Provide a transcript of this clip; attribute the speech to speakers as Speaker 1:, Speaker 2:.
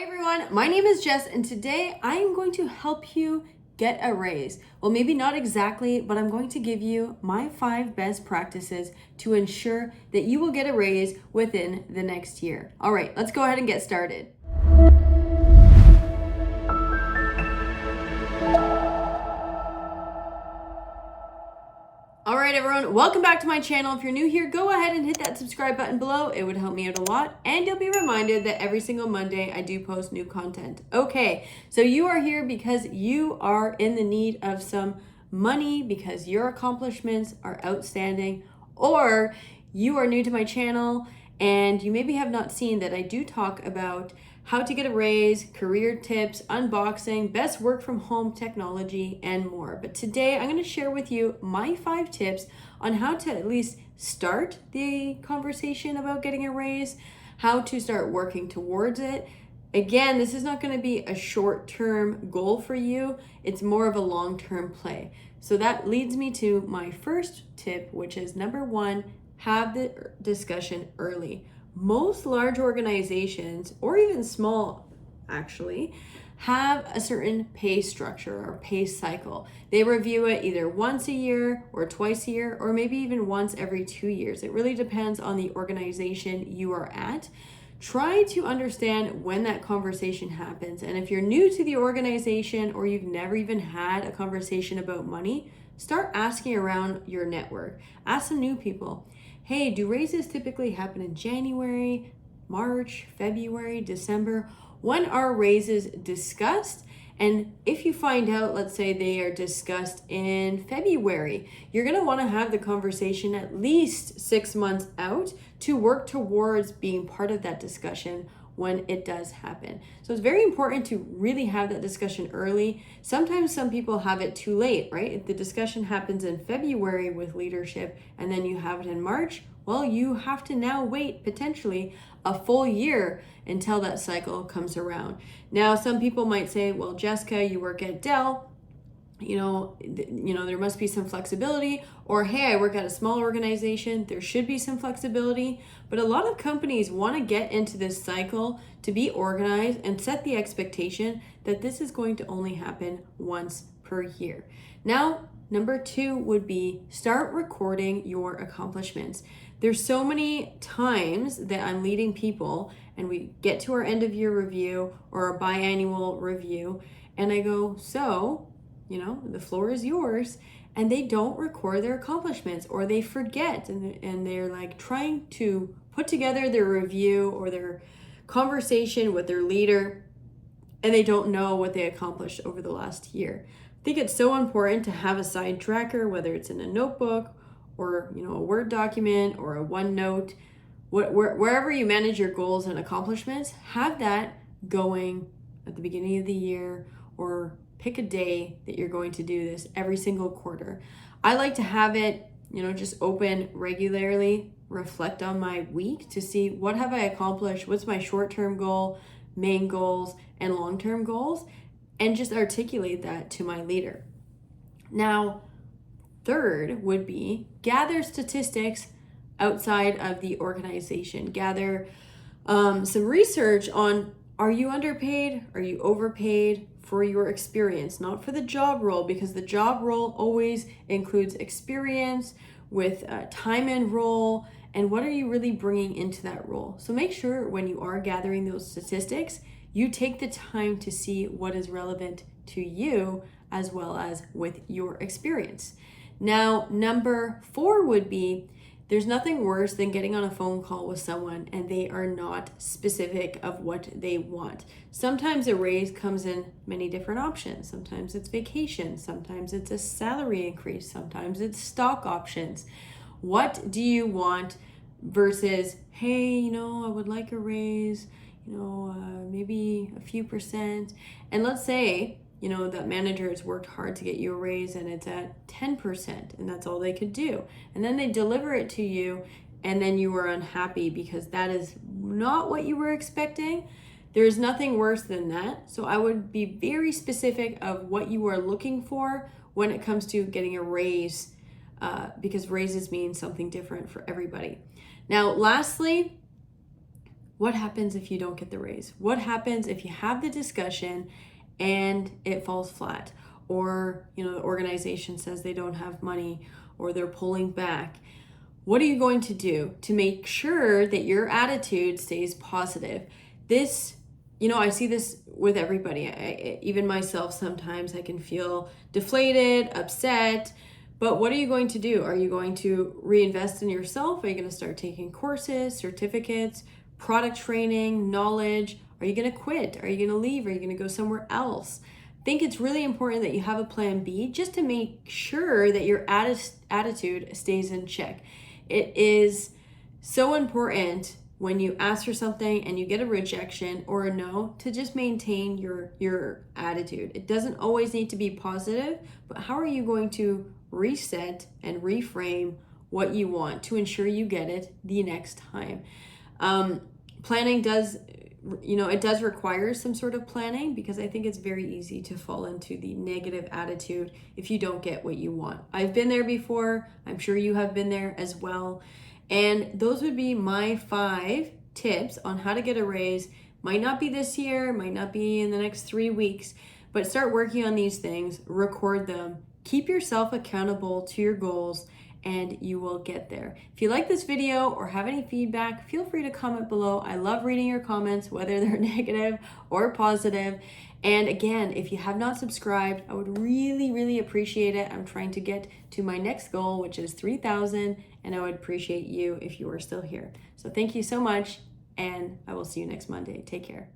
Speaker 1: Hi everyone, my name is Jess and today I am going to help you get a raise. Well, maybe not exactly, but I'm going to give you my 5 best practices to ensure that you will get a raise within the next year. All right, let's go ahead and get started. All right, everyone, welcome back to my channel. If you're new here, go ahead and hit that subscribe button below. It would help me out a lot. And you'll be reminded that every single Monday I do post new content. Okay, so you are here because you are in the need of some money because your accomplishments are outstanding, or you are new to my channel and you maybe have not seen that I do talk about how to get a raise, career tips, unboxing, best work from home technology, and more. But today I'm going to share with you my 5 tips on how to at least start the conversation about getting a raise, how to start working towards it. Again, this is not going to be a short-term goal for you. It's more of a long-term play. So that leads me to my first tip, which is number 1, have the discussion early. Most large organizations, or even small actually, have a certain pay structure or pay cycle. They review it either once a year or twice a year, or maybe even once every 2 years. It really depends on the organization you are at. Try to understand when that conversation happens. And if you're new to the organization or you've never even had a conversation about money, start asking around your network. Ask some new people. Hey, do raises typically happen in January, March, February, December? When are raises discussed? And if you find out, let's say they are discussed in February, you're going to want to have the conversation at least 6 months out to work towards being part of that discussion when it does happen. So it's very important to really have that discussion early. Sometimes some people have it too late, right? If the discussion happens in February with leadership and then you have it in March, well, you have to now wait potentially a full year until that cycle comes around. Now, some people might say, well, Jessica, you work at Dell, there must be some flexibility, or hey, I work at a small organization, there should be some flexibility. But a lot of companies want to get into this cycle to be organized and set the expectation that this is going to only happen once per year. Now, number 2 would be start recording your accomplishments. There's so many times that I'm leading people and we get to our end of year review or our biannual review, and I go, so the floor is yours, and they don't record their accomplishments, or they forget, and they're like trying to put together their review or their conversation with their leader, and they don't know what they accomplished over the last year. I think it's so important to have a side tracker, whether it's in a notebook or a Word document or a OneNote, wherever you manage your goals and accomplishments. Have that going at the beginning of the year, or pick a day that you're going to do this every single quarter. I like to have it, just open regularly, reflect on my week to see what have I accomplished, what's my short-term goal, main goals, and long-term goals, and just articulate that to my leader. Now, 3rd would be gather statistics outside of the organization. Gather some research on, are you underpaid? Are you overpaid? For your experience, not for the job role, because the job role always includes experience with time and role, and what are you really bringing into that role. So make sure when you are gathering those statistics, you take the time to see what is relevant to you as well as with your experience. Now, number 4 would be, there's nothing worse than getting on a phone call with someone and they are not specific of what they want. Sometimes a raise comes in many different options. Sometimes it's vacation, sometimes it's a salary increase, sometimes it's stock options. What do you want versus, hey, I would like a raise, maybe a few percent. And let's say, that manager has worked hard to get you a raise and it's at 10% and that's all they could do. And then they deliver it to you and then you are unhappy because that is not what you were expecting. There is nothing worse than that. So I would be very specific of what you are looking for when it comes to getting a raise, because raises mean something different for everybody. Now, lastly, what happens if you don't get the raise? What happens if you have the discussion and it falls flat? Or, the organization says they don't have money or they're pulling back. What are you going to do to make sure that your attitude stays positive? This, I see this with everybody. Even myself, sometimes I can feel deflated, upset. But what are you going to do? Are you going to reinvest in yourself? Are you going to start taking courses, certificates, product training, knowledge? Are you going to quit? Are you going to leave? Are you going to go somewhere else? I think it's really important that you have a plan B just to make sure that your attitude stays in check. It is so important when you ask for something and you get a rejection or a no to just maintain your attitude. It doesn't always need to be positive, but how are you going to reset and reframe what you want to ensure you get it the next time? Planning does, it does require some sort of planning, because I think it's very easy to fall into the negative attitude if you don't get what you want. I've been there before. I'm sure you have been there as well. And those would be my 5 tips on how to get a raise. Might not be this year, might not be in the next 3 weeks, but start working on these things, record them, keep yourself accountable to your goals, and you will get there. If you like this video or have any feedback, feel free to comment below. I love reading your comments, whether they're negative or positive. And again, if you have not subscribed, I would really, really appreciate it. I'm trying to get to my next goal, which is 3,000, and I would appreciate you if you are still here. So thank you so much, and I will see you next Monday. Take care.